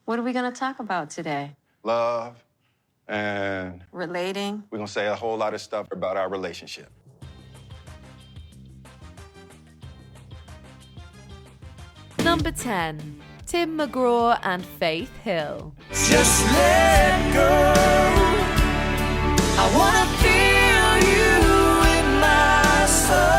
What are we gonna talk about today? Love and... Relating? We're gonna say a whole lot of stuff about our relationship. Number 10. Tim McGraw and Faith Hill. Just let go. I wanna feel you in my soul.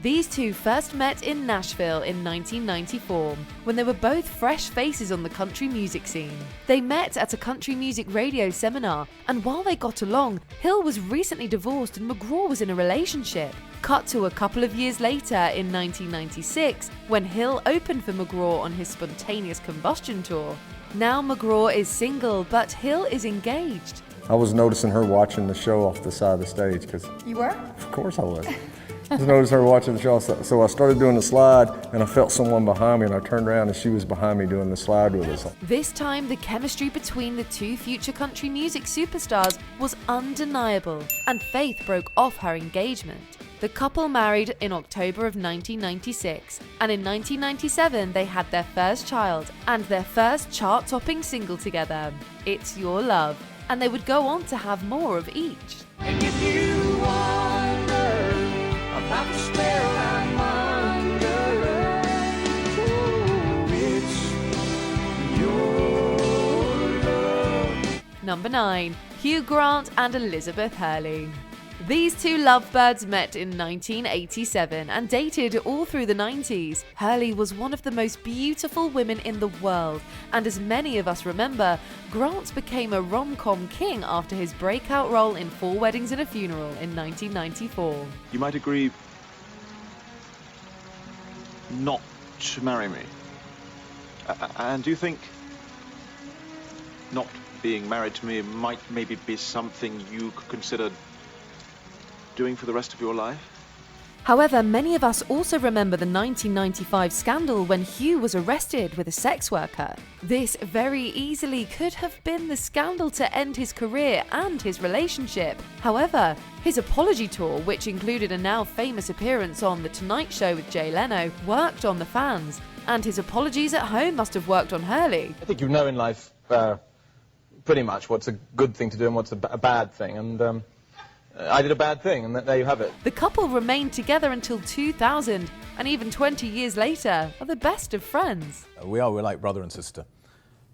These two first met in Nashville in 1994 when they were both fresh faces on the country music scene. They met at a country music radio seminar, and while they got along, Hill was recently divorced and McGraw was in a relationship. Cut to a couple of years later in 1996 when Hill opened for McGraw on his Spontaneous Combustion tour. Now McGraw is single, but Hill is engaged. I was noticing her watching the show off the side of the stage because... You were? Of course I was. I just noticed her watching the show, so I started doing the slide and I felt someone behind me and I turned around and she was behind me doing the slide with us. This time the chemistry between the two future country music superstars was undeniable, and Faith broke off her engagement. The couple married in October of 1996, and in 1997 they had their first child and their first chart-topping single together, It's Your Love, and they would go on to have more of each. And if you wonder about the spell I'm under, oh, it's your love. Number 9. Hugh Grant and Elizabeth Hurley. These two lovebirds met in 1987 and dated all through the 90s. Hurley was one of the most beautiful women in the world, and as many of us remember, Grant became a rom-com king after his breakout role in 4 Weddings and a Funeral in 1994. You might agree not to marry me. And do you think not being married to me might maybe be something you could consider doing for the rest of your life? However, many of us also remember the 1995 scandal when Hugh was arrested with a sex worker. This very easily could have been the scandal to end his career and his relationship. However, his apology tour, which included a now famous appearance on The Tonight Show with Jay Leno, worked on the fans, and his apologies at home must have worked on Hurley. I think you know in life pretty much what's a good thing to do and what's a bad thing, and I did a bad thing, and there you have it. The couple remained together until 2000, and even 20 years later are the best of friends. We're like brother and sister.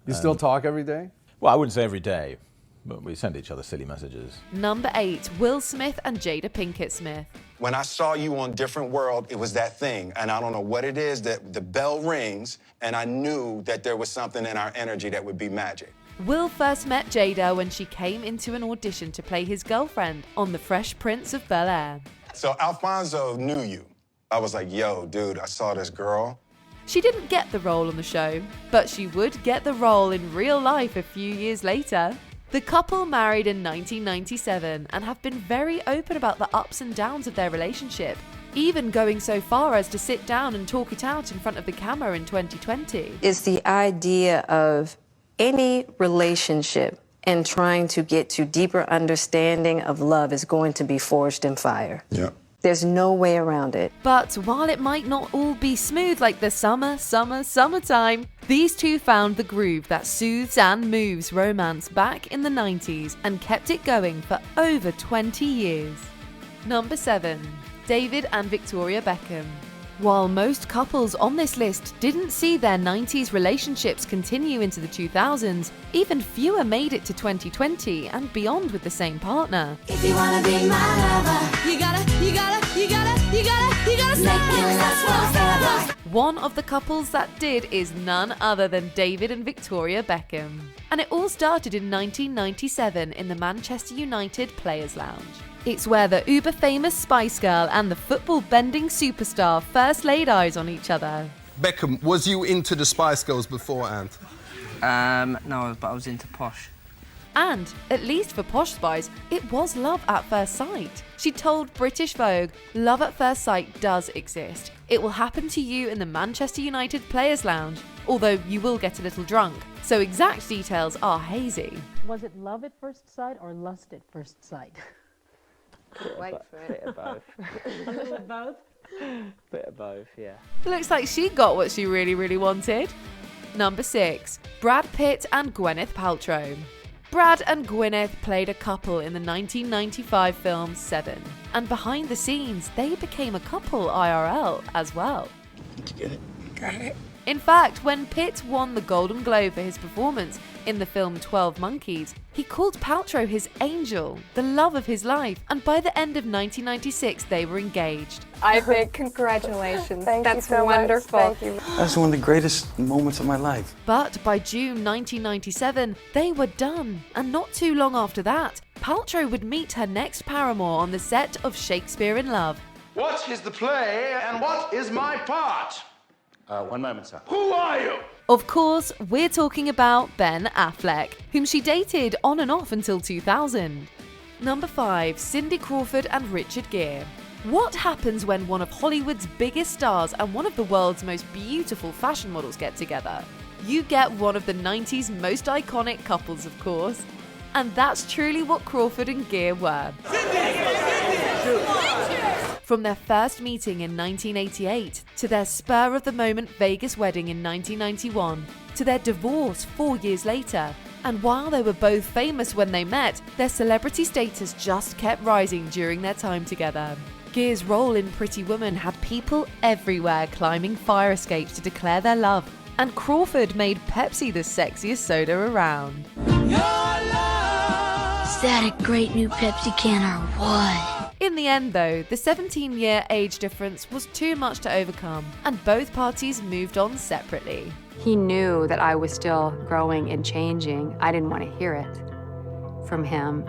You still talk every day? Well, I wouldn't say every day, but we send each other silly messages. Number 8. Will Smith and Jada Pinkett Smith. When I saw you on Different World, it was that thing. And I don't know what it is, that the bell rings, and I knew that there was something in our energy that would be magic. Will first met Jada when she came into an audition to play his girlfriend on The Fresh Prince of Bel-Air. So Alfonso knew you. I was like, yo, dude, I saw this girl. She didn't get the role on the show, but she would get the role in real life a few years later. The couple married in 1997 and have been very open about the ups and downs of their relationship, even going so far as to sit down and talk it out in front of the camera in 2020. It's the idea of any relationship and trying to get to deeper understanding of love is going to be forged in fire. Yeah. There's no way around it. But while it might not all be smooth like the summertime, these two found the groove that soothes and moves romance back in the 90s and kept it going for over 20 years. Number 7. David and Victoria Beckham. While most couples on this list didn't see their 90s relationships continue into the 2000s, even fewer made it to 2020 and beyond with the same partner. If you wanna be my lover, you gotta make it last forever. One of the couples that did is none other than David and Victoria Beckham. And it all started in 1997 in the Manchester United Players' Lounge. It's where the uber-famous Spice Girl and the football-bending superstar first laid eyes on each other. Beckham, was you into the Spice Girls beforehand? No, but I was into Posh. And, at least for Posh Spice, it was love at first sight. She told British Vogue, "Love at first sight does exist. It will happen to you in the Manchester United Players' Lounge, although you will get a little drunk, so exact details are hazy." Was it love at first sight or lust at first sight? Wait for it. A little of both? Bit of both, yeah. Looks like she got what she really wanted. Number 6. Brad Pitt and Gwyneth Paltrow. Brad and Gwyneth played a couple in the 1995 film Seven, and behind the scenes, they became a couple IRL as well. Did you get it? Got it. In fact, when Pitt won the Golden Globe for his performance in the film 12 Monkeys, he called Paltrow his angel, the love of his life, and by the end of 1996, they were engaged. I think congratulations. Thank That's you so wonderful. Much. Thank you. That's one of the greatest moments of my life. But by June 1997, they were done. And not too long after that, Paltrow would meet her next paramour on the set of Shakespeare in Love. What is the play and what is my part? One moment, sir. Who are you? Of course, we're talking about Ben Affleck, whom she dated on and off until 2000. Number 5. Cindy Crawford and Richard Gere. What happens when one of Hollywood's biggest stars and one of the world's most beautiful fashion models get together? You get one of the 90s most iconic couples, of course. And that's truly what Crawford and Gere were. From their first meeting in 1988, to their spur-of-the-moment Vegas wedding in 1991, to their divorce 4 years later. And while they were both famous when they met, their celebrity status just kept rising during their time together. Gere's role in Pretty Woman had people everywhere climbing fire escapes to declare their love, and Crawford made Pepsi the sexiest soda around. Is that a great new Pepsi can or what? In the end, though, the 17-year age difference was too much to overcome, and both parties moved on separately. He knew that I was still growing and changing. I didn't want to hear it from him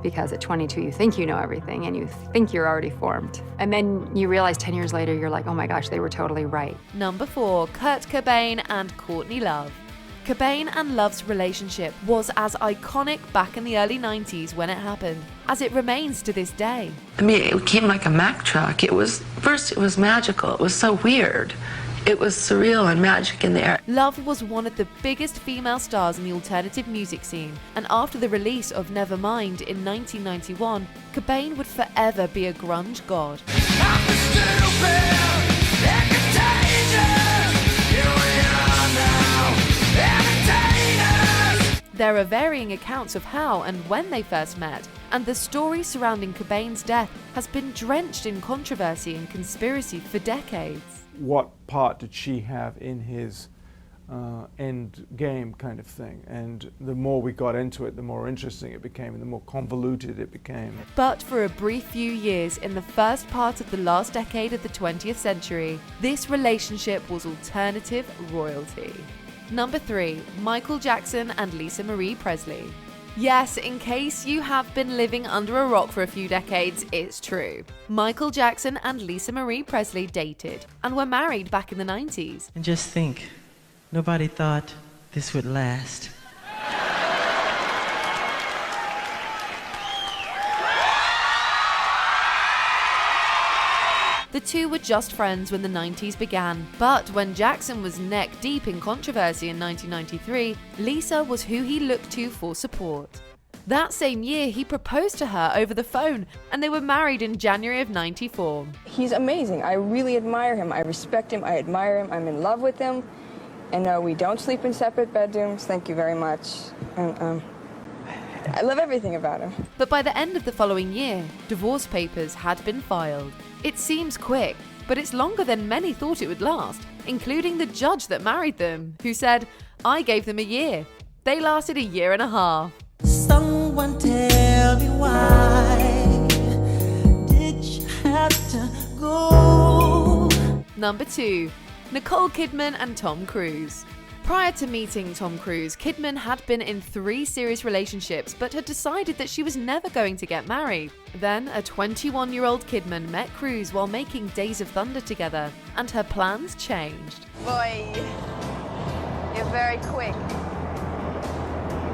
because at 22 you think you know everything and you think you're already formed. And then you realize 10 years later you're like, oh my gosh, they were totally right. Number 4. Kurt Cobain and Courtney Love. Cobain and Love's relationship was as iconic back in the early 90s when it happened, as it remains to this day. I mean, it came like a Mack truck. First it was magical. It was so weird. It was surreal and magic in the air. Love was one of the biggest female stars in the alternative music scene, and after the release of Nevermind in 1991, Cobain would forever be a grunge god. There are varying accounts of how and when they first met, and the story surrounding Cobain's death has been drenched in controversy and conspiracy for decades. What part did she have in his end game kind of thing? And the more we got into it, the more interesting it became and the more convoluted it became. But for a brief few years in the first part of the last decade of the 20th century, this relationship was alternative royalty. Number 3. Michael Jackson and Lisa Marie Presley. Yes, in case you have been living under a rock for a few decades, it's true. Michael Jackson and Lisa Marie Presley dated and were married back in the 90s. And just think, nobody thought this would last. The two were just friends when the 90s began, but when Jackson was neck deep in controversy in 1993, Lisa was who he looked to for support. That same year, he proposed to her over the phone, and they were married in January of '94. He's amazing. I really admire him. I respect him. I admire him. I'm in love with him. And no, we don't sleep in separate bedrooms. Thank you very much. And, I love everything about him. But by the end of the following year, divorce papers had been filed. It seems quick, but it's longer than many thought it would last, including the judge that married them, who said, "I gave them a year." They lasted a year and a half. Someone tell me why did you have to go? Number 2. Nicole Kidman and Tom Cruise. Prior to meeting Tom Cruise, Kidman had been in 3 serious relationships but had decided that she was never going to get married. Then, a 21-year-old Kidman met Cruz while making Days of Thunder together, and her plans changed. Boy, you're very quick.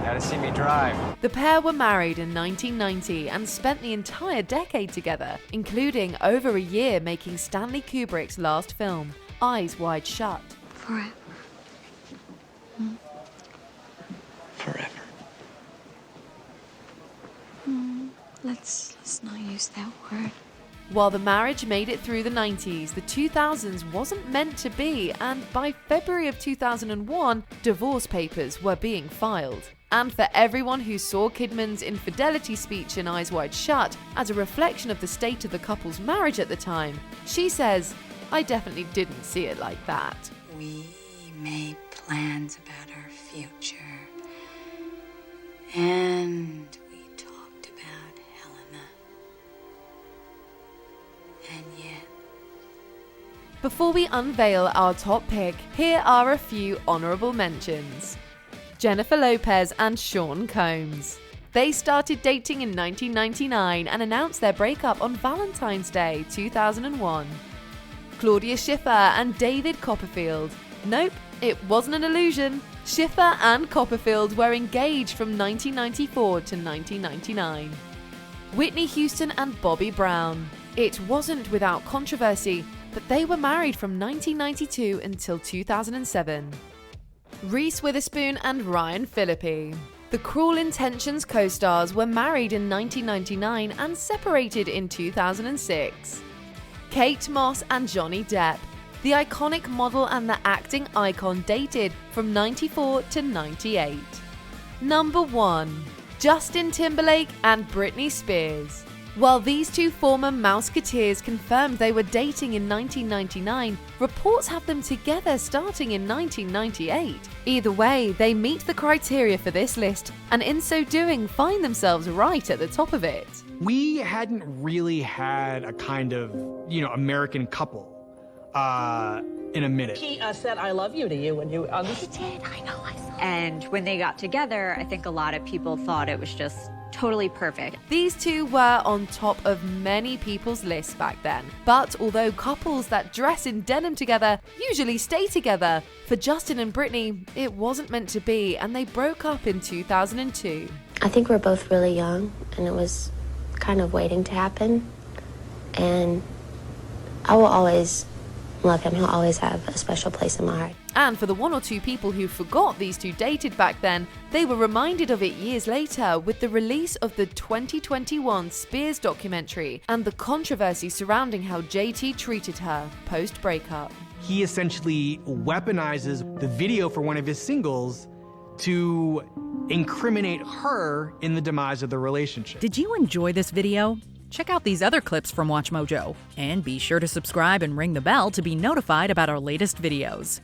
Gotta see me drive. The pair were married in 1990 and spent the entire decade together, including over a year making Stanley Kubrick's last film, Eyes Wide Shut. Forever. Forever. Let's not use that word. While the marriage made it through the 90s, the 2000s wasn't meant to be, and by February of 2001, divorce papers were being filed. And for everyone who saw Kidman's infidelity speech in Eyes Wide Shut as a reflection of the state of the couple's marriage at the time, she says, "I definitely didn't see it like that." We made plans about our future. And we talked about Helena. And yet... Before we unveil our top pick, here are a few honourable mentions. Jennifer Lopez and Sean Combs. They started dating in 1999 and announced their breakup on Valentine's Day 2001. Claudia Schiffer and David Copperfield. Nope, it wasn't an illusion. Schiffer and Copperfield were engaged from 1994 to 1999. Whitney Houston and Bobby Brown. It wasn't without controversy, but they were married from 1992 until 2007. Reese Witherspoon and Ryan Phillippe. The Cruel Intentions co-stars were married in 1999 and separated in 2006. Kate Moss and Johnny Depp. The iconic model and the acting icon dated from 94 to 98. Number 1. Justin Timberlake and Britney Spears. While these two former Mouseketeers confirmed they were dating in 1999, reports have them together starting in 1998. Either way, they meet the criteria for this list, and in so doing find themselves right at the top of it. We hadn't really had a kind of, American couple in a minute. He said I love you to you when you... He did, I know, I saw. And when they got together, I think a lot of people thought it was just totally perfect. These two were on top of many people's lists back then. But although couples that dress in denim together usually stay together, for Justin and Britney, it wasn't meant to be, and they broke up in 2002. I think we're both really young, and it was kind of waiting to happen. And I will always love him. He'll always have a special place in my heart. And for the one or two people who forgot these two dated back then, they were reminded of it years later with the release of the 2021 Spears documentary and the controversy surrounding how JT treated her post-breakup. He essentially weaponizes the video for one of his singles to incriminate her in the demise of the relationship. Did you enjoy this video? Check out these other clips from WatchMojo, and be sure to subscribe and ring the bell to be notified about our latest videos.